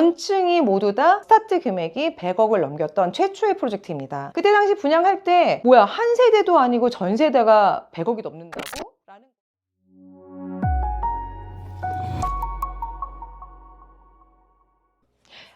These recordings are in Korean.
전층이 모두 다 스타트 금액이 100억을 넘겼던 최초의 프로젝트입니다. 그때 당시 분양할 때 뭐야, 한 세대도 아니고 전 세대가 100억이 넘는다고? 라는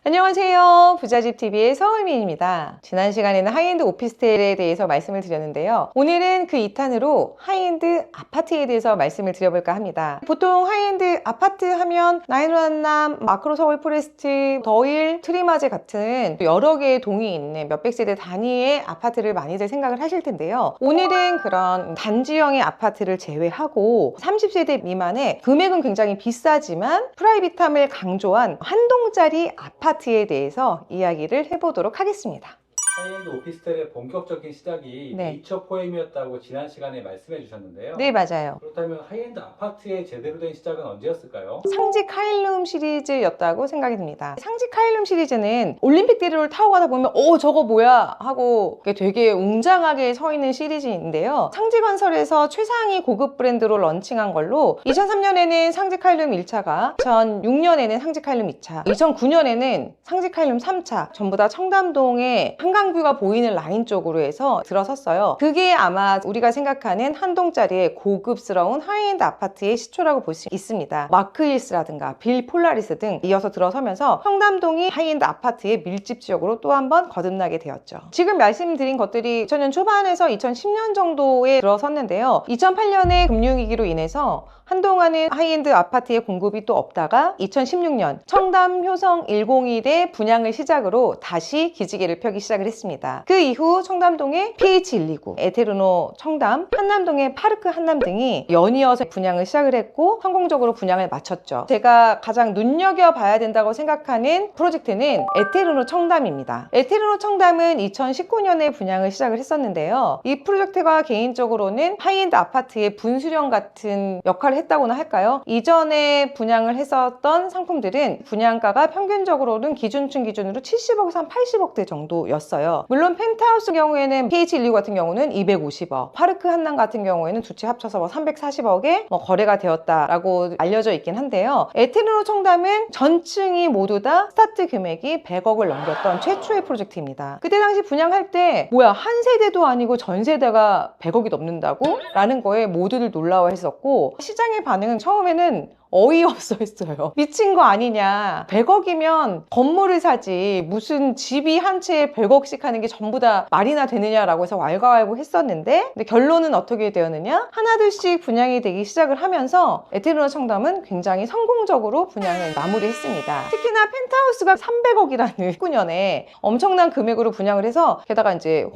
안녕하세요. 부자집TV의 서울미인입니다. 지난 시간에는 하이엔드 오피스텔에 대해서 말씀을 드렸는데요. 오늘은 그 2탄으로 하이엔드 아파트에 대해서 말씀을 드려볼까 합니다. 보통 하이엔드 아파트 하면 나인원남, 마크로 서울 포레스트, 더일, 트리마제 같은 여러 개의 동이 있는 몇백 세대 단위의 아파트를 많이들 생각을 하실 텐데요. 오늘은 그런 단지형의 아파트를 제외하고 30세대 미만의 금액은 굉장히 비싸지만 프라이빗함을 강조한 한 동짜리 아파트에 대해서 이야기를 해보도록 하겠습니다. 하이엔드 오피스텔의 본격적인 시작이 네이처 포엠이었다고 지난 시간에 말씀해 주셨는데요. 네, 맞아요. 그렇다면 하이엔드 아파트의 제대로 된 시작은 언제였을까요? 상직 하일룸 시리즈였다고 생각이 듭니다. 상직 하일룸 시리즈는 올림픽 대로를 타고 가다 보면 저거 뭐야 하고 되게 웅장하게 서 있는 시리즈인데요. 상직건설에서 최상위 고급 브랜드로 런칭한 걸로 2003년에는 상직 하일룸 1차가, 2006년에는 상직 하일룸 2차, 2009년에는 상직 하일룸 3차 전부 다 청담동의 한강뷰가 보이는 라인 쪽으로 해서 들어섰어요. 그게 아마 우리가 생각하는 한 동짜리의 고급스러운 하이엔드 아파트의 시초라고 볼 수 있습니다. 마크힐스라든가 빌 폴라리스 등 이어서 들어서면서 청담동이 하이엔드 아파트의 밀집 지역으로 또 한 번 거듭나게 되었죠. 지금 말씀드린 것들이 2000년 초반에서 2010년 정도에 들어섰는데요. 2008년에 금융위기로 인해서 한동안은 하이엔드 아파트의 공급이 또 없다가 2016년 청담 효성 101의 분양을 시작으로 다시 기지개를 펴기 시작을 했습니다. 그 이후 청담동의 PH129, 에테르노 청담, 한남동의 파르크 한남 등이 연이어서 분양을 시작을 했고 성공적으로 분양을 마쳤죠. 제가 가장 눈여겨봐야 된다고 생각하는 프로젝트는 에테르노 청담입니다. 에테르노 청담은 2019년에 분양을 시작을 했었는데요. 이 프로젝트가 개인적으로는 하이엔드 아파트의 분수령 같은 역할을 했다고나 할까요? 이전에 분양을 했었던 상품들은 분양가가 평균적으로는 기준층 기준으로 70억에서 한 80억대 정도였어요. 물론 펜트하우스 경우에는 PH129 같은 경우는 250억, 파르크 한남 같은 경우에는 두 채 합쳐서 340억에 거래가 되었다라고 알려져 있긴 한데요. 에테르노 청담은 전층이 모두 다 스타트 금액이 100억을 넘겼던 최초의 프로젝트입니다. 그때 당시 분양할 때 뭐야, 한 세대도 아니고 전 세대가 100억이 넘는다고? 라는 거에 모두들 놀라워했었고, 시장의 반응은 처음에는 어이없어 했어요. 미친 거 아니냐, 100억이면 건물을 사지 무슨 집이 한 채에 100억씩 하는 게 전부 다 말이나 되느냐라고 해서 왈가왈부 했었는데, 근데 결론은 어떻게 되었느냐, 하나둘씩 분양이 되기 시작을 하면서 에테르노 청담은 굉장히 성공적으로 분양을 마무리했습니다. 특히나 펜트하우스가 300억이라는 19년에 엄청난 금액으로 분양을 해서, 게다가 이제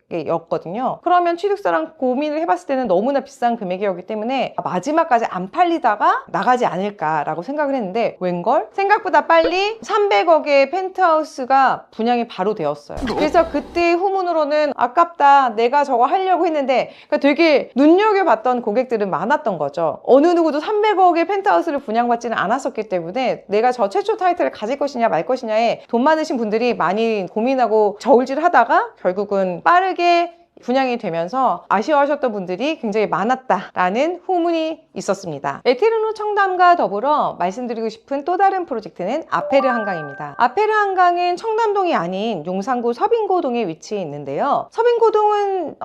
호화주택이었거든요. 그러면 취득사랑 고민을 해봤을 때는 너무나 비싼 금액이었기 때문에 마지막까지 안 팔리다가 나가지 않을까라고 생각을 했는데, 웬걸? 생각보다 빨리 300억의 펜트하우스가 분양이 바로 되었어요. 그래서 그때 후문으로는 아깝다, 내가 저거 하려고 했는데, 그러니까 되게 눈여겨봤던 고객들은 많았던 거죠. 어느 누구도 300억의 펜트하우스를 분양받지는 않았었기 때문에 내가 저 최초 타이틀을 가질 것이냐 말 것이냐에 돈 많으신 분들이 많이 고민하고 저울질 하다가 결국은 빠르게 분양이 되면서 아쉬워하셨던 분들이 굉장히 많았다라는 후문이 있었습니다. 에테르노 청담과 더불어 말씀드리고 싶은 또 다른 프로젝트는 아페르 한강입니다. 아페르 한강은 청담동이 아닌 용산구 서빙고동에 위치해 있는데요. 서빙고동은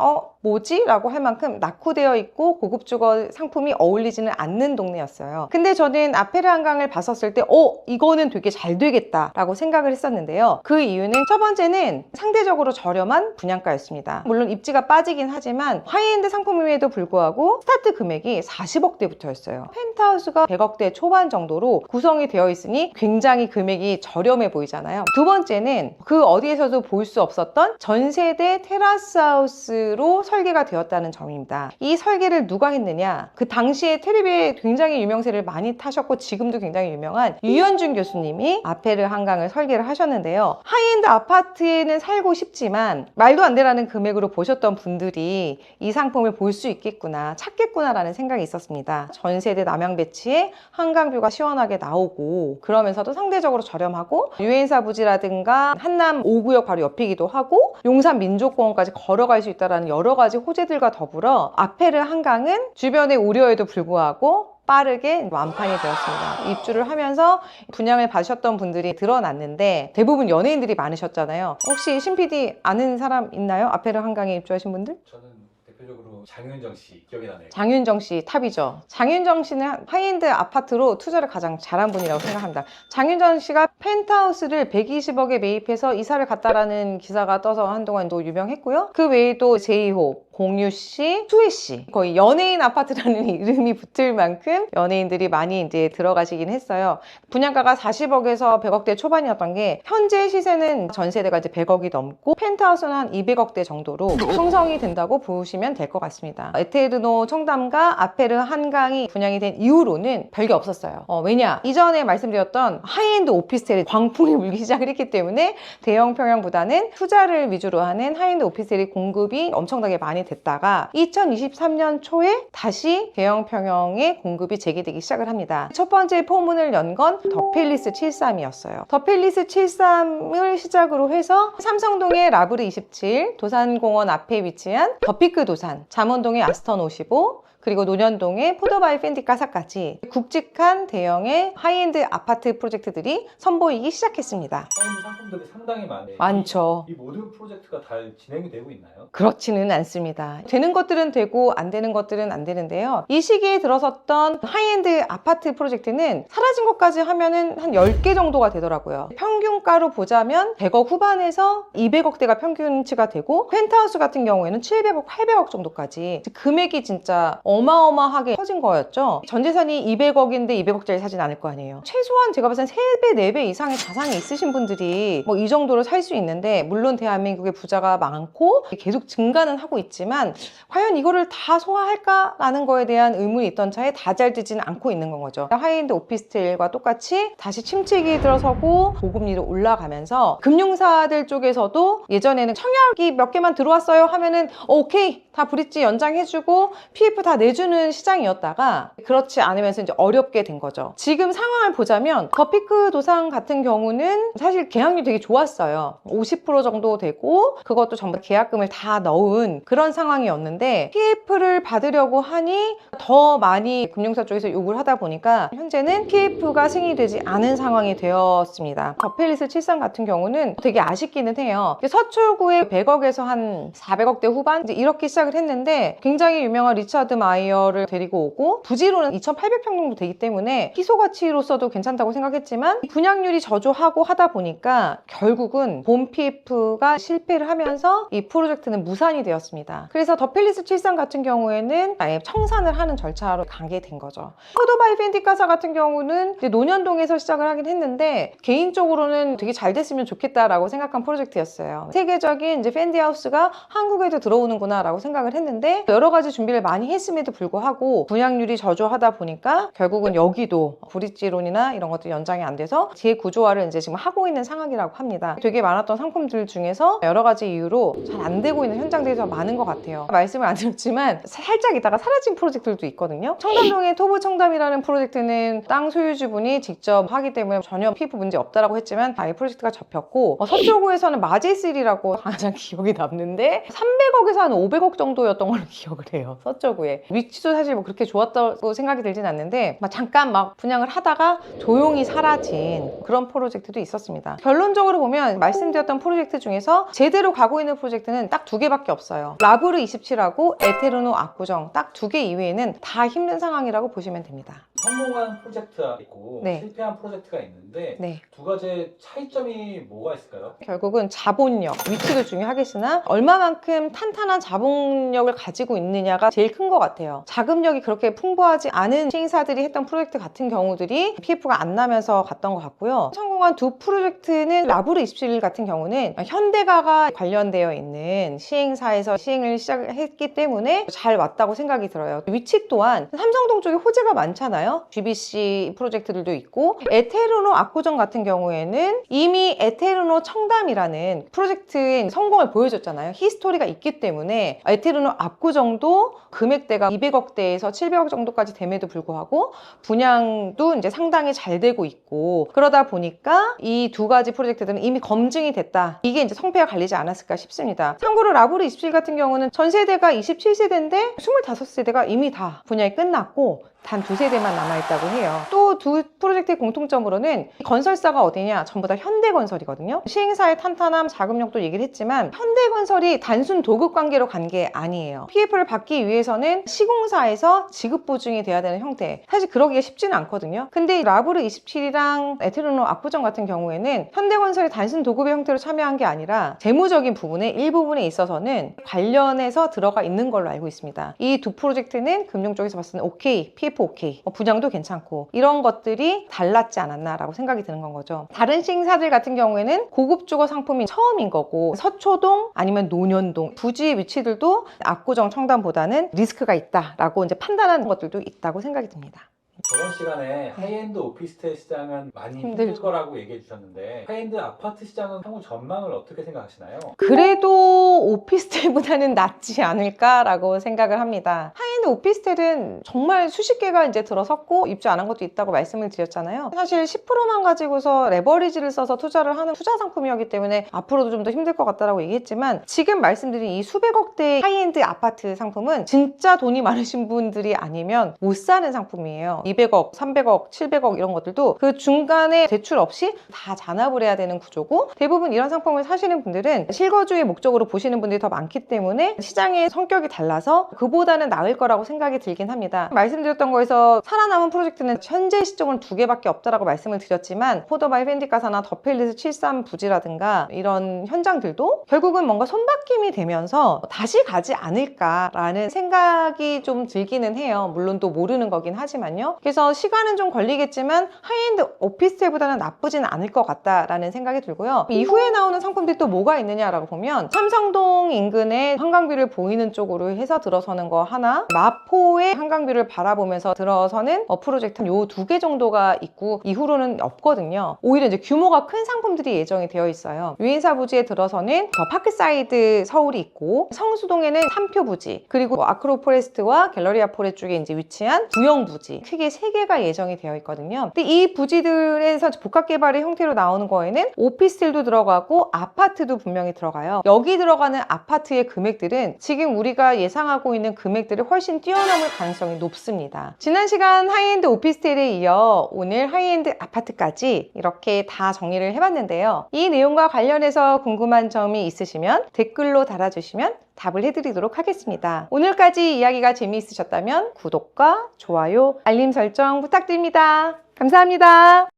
뭐지? 라고 할 만큼 낙후되어 있고 고급주거 상품이 어울리지는 않는 동네였어요. 근데 저는 아페르 한강을 봤었을 때 이거는 되게 잘 되겠다 라고 생각을 했었는데요. 그 이유는 첫 번째는 상대적으로 저렴한 분양가였습니다. 물론 입지가 빠지긴 하지만 하이엔드 상품임에도 불구하고 스타트 금액이 40억대부터였어요. 펜트하우스가 100억대 초반 정도로 구성이 되어 있으니 굉장히 금액이 저렴해 보이잖아요. 두 번째는 그 어디에서도 볼 수 없었던 전세대 테라스 하우스로 설계가 되었다는 점입니다. 이 설계를 누가 했느냐? 그 당시에 텔레비에 굉장히 유명세를 많이 타셨고 지금도 굉장히 유명한 유현준 교수님이 아페르 한강을 설계를 하셨는데요. 하이엔드 아파트에는 살고 싶지만 말도 안 되라는 금액으로 보셨던 분들이 이 상품을 볼 수 있겠구나, 찾겠구나 라는 생각이 있었습니다. 전세대 남양 배치에 한강뷰가 시원하게 나오고 그러면서도 상대적으로 저렴하고 유엔사 부지라든가 한남 5구역 바로 옆이기도 하고 용산 민족공원까지 걸어갈 수 있다는 여러 가지 호재들과 더불어 아페르 한강은 주변의 우려에도 불구하고 빠르게 완판이 되었습니다. 입주를 하면서 분양을 받으셨던 분들이 드러났는데 대부분 연예인들이 많으셨잖아요. 혹시 신 PD 아는 사람 있나요? 아페르 한강에 입주하신 분들? 저는 대표적으로 장윤정 씨 기억이 나네요. 장윤정 씨 탑이죠. 장윤정 씨는 하이엔드 아파트로 투자를 가장 잘한 분이라고 생각합니다. 장윤정 씨가 펜트하우스를 120억에 매입해서 이사를 갔다라는 기사가 떠서 한동안 또 유명했고요. 그 외에도 제이홉, 공유씨, 수혜씨 거의 연예인 아파트라는 이름이 붙을 만큼 연예인들이 많이 이제 들어가시긴 했어요. 분양가가 40억에서 100억대 초반이었던 게 현재 시세는 전세대가 이제 100억이 넘고 펜트하우스는 한 200억대 정도로 형성이 된다고 보시면 될 것 같습니다. 에테르노 청담과 아페르 한강이 분양이 된 이후로는 별게 없었어요. 왜냐? 이전에 말씀드렸던 하이엔드 오피스텔이 광풍이 불기 시작을 했기 때문에 대형 평형보다는 투자를 위주로 하는 하이엔드 오피스텔이 공급이 엄청나게 많이 됐다가 2023년 초에 다시 대형 평형의 공급이 재개되기 시작을 합니다. 첫 번째 포문을 연 건 더 팰리스 73이었어요. 더 팰리스 73을 시작으로 해서 삼성동의 라브르 27, 도산공원 앞에 위치한 더 피크 도산, 잠원동의 아스턴 55, 그리고 논현동의 포더바이 펜디카사까지 굵직한 대형의 하이엔드 아파트 프로젝트들이 선보이기 시작했습니다. 하이엔드 상품들이 상당히 많죠. 이 모든 프로젝트가 다 진행이 되고 있나요? 그렇지는 않습니다. 되는 것들은 되고 안 되는 것들은 안 되는데요. 이 시기에 들어섰던 하이엔드 아파트 프로젝트는 사라진 것까지 하면은 한 10개 정도가 되더라고요. 평균가로 보자면 100억 후반에서 200억대가 평균치가 되고 펜트하우스 같은 경우에는 700억, 800억 정도까지 금액이 진짜 어마어마하게 커진 거였죠. 전 재산이 200억인데 200억짜리 사진 않을 거 아니에요. 최소한 제가 봤을 땐 3배, 4배 이상의 자산이 있으신 분들이 뭐 이 정도로 살 수 있는데, 물론 대한민국의 부자가 많고 계속 증가는 하고 있지만 과연 이거를 다 소화할까라는 거에 대한 의문이 있던 차에 다 잘 되지는 않고 있는 건 거죠. 하이엔드 오피스텔과 똑같이 다시 침체기 들어서고 보급률이 올라가면서 금융사들 쪽에서도 예전에는 청약이 몇 개만 들어왔어요 하면은 오케이 다 브릿지 연장해주고 PF 다 내주는 시장이었다가 그렇지 않으면서 이제 어렵게 된 거죠. 지금 상황을 보자면 더 피크 도산 같은 경우는 사실 계약률이 되게 좋았어요. 50% 정도 되고 그것도 전부 계약금을 다 넣은 그런 상황이었는데 PF를 받으려고 하니 더 많이 금융사 쪽에서 요구를 하다 보니까 현재는 PF가 승인되지 않은 상황이 되었습니다. 더 팰리스 73 같은 경우는 되게 아쉽기는 해요. 서초구에 100억에서 한 400억대 후반 이제 이렇게 시작을 했는데 굉장히 유명한 리차드 마이어를 데리고 오고 부지로는 2,800평 정도 되기 때문에 희소 가치로서도 괜찮다고 생각했지만 분양률이 저조하고 하다 보니까 결국은 본 PF가 실패를 하면서 이 프로젝트는 무산이 되었습니다. 그래서 더 팰리스 73 같은 경우에는 아예 청산을 하는 절차로 가게 된 거죠. 포더바이 펜디카사 같은 경우는 이제 논현동에서 시작을 하긴 했는데 개인적으로는 되게 잘 됐으면 좋겠다라고 생각한 프로젝트였어요. 세계적인 이제 펜디하우스가 한국에도 들어오는구나 라고 생각을 했는데 여러 가지 준비를 많이 했음에도 불구하고 분양률이 저조하다 보니까 결국은 여기도 브릿지론이나 이런 것들이 연장이 안 돼서 재구조화를 이제 지금 하고 있는 상황이라고 합니다. 되게 많았던 상품들 중에서 여러 가지 이유로 잘 안 되고 있는 현장들이 더 많은 것 같아요. 말씀을 안 드렸지만 살짝 있다가 사라진 프로젝트들도 있거든요. 청담동의 토부 청담이라는 프로젝트는 땅 소유주분이 직접 하기 때문에 전혀 PF 문제 없다라고 했지만 아예 프로젝트가 접혔고 서초구에서는 마제실이라고 가장 기억이 남는데 300억에서 한 500억 정도였던 걸로 기억을 해요. 서초구에 위치도 사실 뭐 그렇게 좋았다고 생각이 들진 않는데 잠깐 막 분양을 하다가 조용히 사라진 그런 프로젝트도 있었습니다. 결론적으로 보면 말씀드렸던 프로젝트 중에서 제대로 가고 있는 프로젝트는 딱 2개밖에 없어요. 라브르 27하고 에테르노 압구정 딱 2개 이외에는 다 힘든 상황이라고 보시면 됩니다. 성공한 프로젝트가 있고 네. 실패한 프로젝트가 있는데 네. 두 가지의 차이점이 뭐가 있을까요? 결국은 자본력, 위치도 중요하겠으나 얼마만큼 탄탄한 자본력을 가지고 있느냐가 제일 큰 것 같아요. 자금력이 그렇게 풍부하지 않은 시행사들이 했던 프로젝트 같은 경우들이 PF가 안 나면서 갔던 것 같고요. 성공한 두 프로젝트는 라브르 27 같은 경우는 현대가가 관련되어 있는 시행사에서 시행을 시작했기 때문에 잘 왔다고 생각이 들어요. 위치 또한 삼성동 쪽에 호재가 많잖아요. GBC 프로젝트들도 있고 에테르노 압구정 같은 경우에는 이미 에테르노 청담이라는 프로젝트의 성공을 보여줬잖아요. 히스토리가 있기 때문에 에테르노 압구정도 금액대가 200억대에서 700억 정도까지 됨에도 불구하고 분양도 이제 상당히 잘 되고 있고 그러다 보니까 이 두 가지 프로젝트들은 이미 검증이 됐다. 이게 이제 성패가 갈리지 않았을까 싶습니다. 참고로 라브르 27 같은 경우는 전세대가 27세대인데 25세대가 이미 다 분양이 끝났고 단 2세대만 남아있다고 해요. 또 두 프로젝트의 공통점으로는 건설사가 어디냐? 전부 다 현대건설이거든요. 시행사의 탄탄함, 자금력도 얘기를 했지만 현대건설이 단순 도급 관계로 간 게 아니에요. PF를 받기 위해서는 시공사에서 지급 보증이 돼야 되는 형태. 사실 그러기가 쉽지는 않거든요. 근데 라브르 27이랑 에테르노 압구정 같은 경우에는 현대건설이 단순 도급의 형태로 참여한 게 아니라 재무적인 부분에 일부분에 있어서는 관련해서 들어가 있는 걸로 알고 있습니다. 이 두 프로젝트는 금융 쪽에서 봤을 때는 오케이, PF 오케이, 분양도 괜찮고 이런 것들이 달랐지 않았나라고 생각이 드는 건 거죠. 다른 시행사들 같은 경우에는 고급 주거 상품이 처음인 거고 서초동 아니면 논현동 부지의 위치들도 압구정 청담보다는 리스크가 있다라고 이제 판단하는 것들도 있다고 생각이 듭니다. 저번 시간에 하이엔드 오피스텔 시장은 많이 힘들 힘들죠. 거라고 얘기해 주셨는데 하이엔드 아파트 시장은 향후 전망을 어떻게 생각하시나요? 그래도 오피스텔보다는 낫지 않을까라고 생각을 합니다. 하이엔드 오피스텔은 정말 수십 개가 이제 들어섰고 입주 안 한 것도 있다고 말씀을 드렸잖아요. 사실 10%만 가지고서 레버리지를 써서 투자를 하는 투자 상품이었기 때문에 앞으로도 좀 더 힘들 것 같다라고 얘기했지만 지금 말씀드린 이 수백억대 하이엔드 아파트 상품은 진짜 돈이 많으신 분들이 아니면 못 사는 상품이에요. 200억, 300억, 700억 이런 것들도 그 중간에 대출 없이 다 잔압을 해야 되는 구조고 대부분 이런 상품을 사시는 분들은 실거주의 목적으로 보시는 분들이 더 많기 때문에 시장의 성격이 달라서 그보다는 나을 거라고 생각이 들긴 합니다. 말씀드렸던 거에서 살아남은 프로젝트는 현재 시점은 2개밖에 없다라고 말씀을 드렸지만 포더바이 펜디카사나 더펠리스 73 부지라든가 이런 현장들도 결국은 뭔가 손바뀜이 되면서 다시 가지 않을까라는 생각이 좀 들기는 해요. 물론 또 모르는 거긴 하지만요. 그래서 시간은 좀 걸리겠지만 하이엔드 오피스텔보다는 나쁘진 않을 것 같다라는 생각이 들고요. 이후에 나오는 상품들이 또 뭐가 있느냐라고 보면 삼성동 인근에 한강뷰를 보이는 쪽으로 해서 들어서는 거 하나, 마포의 한강뷰를 바라보면서 들어서는 프로젝트 요 2개 정도가 있고 이후로는 없거든요. 오히려 이제 규모가 큰 상품들이 예정이 되어 있어요. 유인사 부지에 들어서는 더 파크사이드 서울이 있고 성수동에는 삼표 부지 그리고 아크로포레스트와 갤러리아 포레 쪽에 이제 위치한 구형 부지 크게 3개가 예정이 되어 있거든요. 근데 이 부지들에서 복합 개발의 형태로 나오는 거에는 오피스텔도 들어가고 아파트도 분명히 들어가요. 여기 들어가는 아파트의 금액들은 지금 우리가 예상하고 있는 금액들을 훨씬 뛰어넘을 가능성이 높습니다. 지난 시간 하이엔드 오피스텔에 이어 오늘 하이엔드 아파트까지 이렇게 다 정리를 해봤는데요. 이 내용과 관련해서 궁금한 점이 있으시면 댓글로 달아주시면 답을 해드리도록 하겠습니다. 오늘까지 이야기가 재미있으셨다면 구독과 좋아요, 알림 설정 부탁드립니다. 감사합니다.